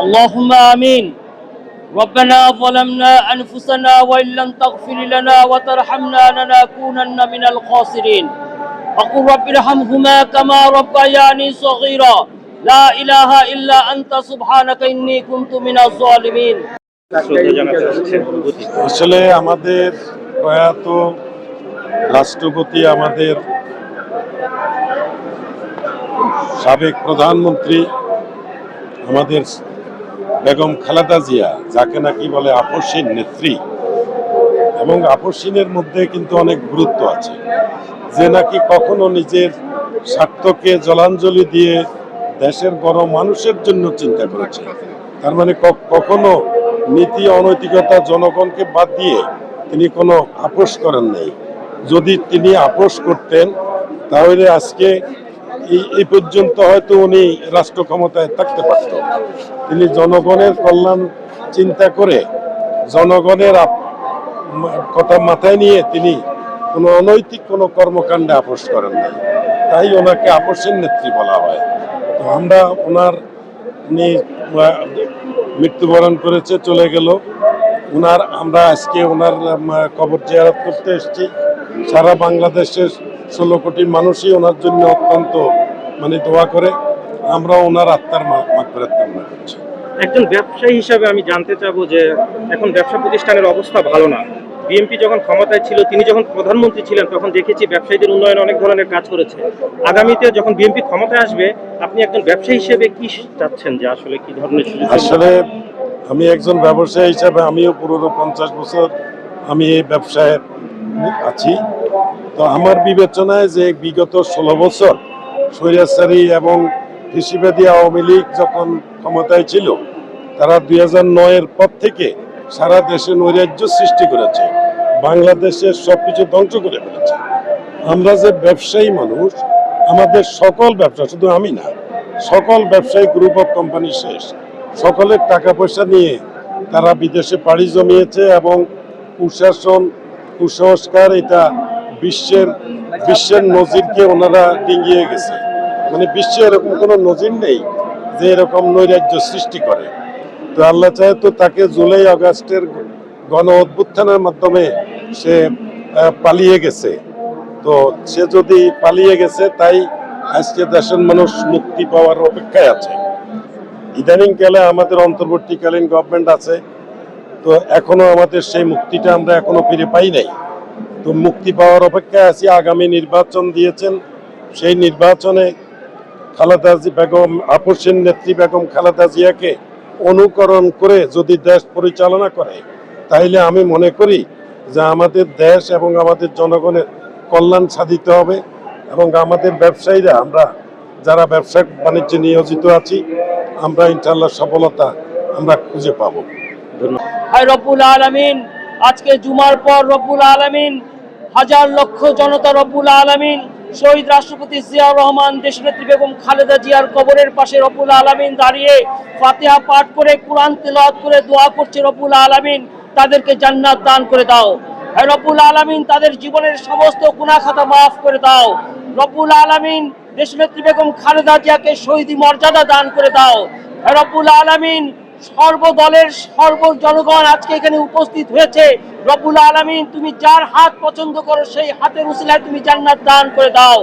اللهم آمين. ربنا ظلمنا أنفسنا وإن لم تغفر لنا وترحمنا لنكونن من الخاسرين. وقل رب ارحمهما كما ربياني صغيرا. لا إله إلا أنت سبحانك إني كنت من الظالمين. আসলে আমাদের প্রয়াত রাষ্ট্রপতি, আমাদের সাবেক প্রধানমন্ত্রী, আমাদের বেগম খালেদা জিয়া, যাকে নাকি বলে আপসহীন নেত্রী, এবং আপসহীনের মধ্যে কিন্তু অনেক গুরুত্ব আছে। যে নাকি কখনো নিজের স্বার্থকে জলাঞ্জলি দিয়ে দেশের মানুষের জন্য চিন্তা করেছে। তার মানে কখনো নীতি অনৈতিকতা জনগণকে বাদ দিয়ে তিনি কোনো আপোষ করেন নাই। যদি তিনি আপোষ করতেন তাহলে আজকে এই পর্যন্ত হয়তো উনি রাষ্ট্র ক্ষমতায় থাকতে পারত। তিনি জনগণের কল্যাণ চিন্তা করে জনগণের কথা মাথায় নিয়ে তিনি কোনো অনৈতিক কোনো কর্মকাণ্ডে আপোষ করেন নাই, তাই ওনাকে আপোষের নেত্রী বলা হয়। তো আমরা উনি মৃত্যুবরণ করেছে, চলে গেল আমরা আজকে ওনার কবর জিয়ারত করতে এসেছি। সারা বাংলাদেশের 16 কোটি মানুষই ওনার জন্য অত্যন্ত দোয়া করে। আমরা ওনার আত্মার মাগফিরাত কামনা করছি। একজন ব্যবসায়ী হিসাবে আমি জানতে চাবো যে এখন ব্যবসা প্রতিষ্ঠানের অবস্থা ভালো না। বিএনপি যখন ক্ষমতায় ছিল, তিনি যখন প্রধানমন্ত্রী ছিলেন, তখন দেখেছি ব্যবসায়ীদের উন্নয়নে অনেক ধরনের কাজ করেছে। আগামীতে যখন বিএনপি ক্ষমতায় আসবে, আপনি একজন ব্যবসায়ী হিসেবে কি চাচ্ছেন যে আসলে কি ধরনের? আসলে আমি একজন ব্যবসায়ী হিসাবে আমিও পুরো 50 বছর আমি এই ব্যবসায় আছি। তো আমার বিবেচনায় যে বিগত 16 বছর স্বৈরাচারী এবং কৃষিবাদী আওয়ামী লীগ যখন ক্ষমতায় ছিল, তারা 2009-এর পর থেকে সারা দেশে নৈরাজ্য সৃষ্টি করেছে, বাংলাদেশের সবকিছু ধ্বংস করে ফেলেছে। আমরা যে ব্যবসায়ী মানুষ, আমাদের সকল ব্যবসা, শুধু আমি না, সকল ব্যবসায়ী গ্রুপ অফ কোম্পানি শেষ। সকলের টাকা পয়সা নিয়ে তারা বিদেশে পাড়ি জমিয়েছে এবং কুশাসন, কুসংস্কার, এটা বিশ্বের নজিরকে ওনারা ডিঙিয়ে গেছে। বিশ্বে এরকম কোনো নজির নেই যে এরকম নৈরাজ্য সৃষ্টি করে। তো আল্লাহ চাহে তো তাকে জুলাই আগস্টের গণ অভ্যুত্থানের মাধ্যমে সে পালিয়ে গেছে। তো সে যদি পালিয়ে গেছে, তাই আজকে দেশের মানুষ মুক্তি পাওয়ার অপেক্ষায় আছে। ইদানিং কালে আমাদের অন্তর্বর্তীকালীন গভর্নমেন্ট আছে, তো এখনো আমাদের সেই মুক্তিটা আমরা এখনো ফিরে পাই নাই। তো মুক্তি পাওয়ার অপেক্ষায় আছি। আগামী নির্বাচন দিয়েছেন, সেই নির্বাচনে খালেদা বেগম, আপসহীন নেত্রী বেগম খালেদা জিয়াকে অনুকরণ করে যদি দেশ পরিচালনা করে, তাইলে আমি মনে করি যে আমাদের দেশ এবং আমাদের জনগণের কল্যাণ সাধিত হবে। এবং আমাদের ব্যবসায়ীরা, আমরা যারা ব্যবসা বাণিজ্যে নিয়োজিত আছি, আমরা ইনশাআল্লাহ সফলতা আমরা খুঁজে পাবো। হায় রব্বুল আলামিন, আজকে জুমার পর রব্বুল আলামিন, হাজার লক্ষ জনতা রব্বুল আলামিন শহীদ রাষ্ট্রপতি জিয়াউর রহমান, দেশনেত্রী বেগম খালেদা জিয়ার কবরের পাশে রব্বুল আলামিন দাঁড়িয়ে ফাতিহা পাঠ করে, কোরআন তেলাওয়াত করে দোয়া করছে, রব্বুল আলামিন তাদেরকে জান্নাত দান করে দাও। হে রব্বুল আলামিন, তাদের জীবনের সমস্ত গুনাহ খাতা মাফ করে দাও। রব্বুল আলামিন, দেশনেত্রী বেগম খালেদা জিয়াকে শহীদি মর্যাদা দান করে দাও। হে রব্বুল আলামিন, সর্বদলের জনগণ আজকে এখানে উপস্থিত হয়েছে। রব্বুল আলামিন, তুমি যার হাত পছন্দ করো সেই হাতের উসিলায় তুমি জান্নাত দান করে দাও।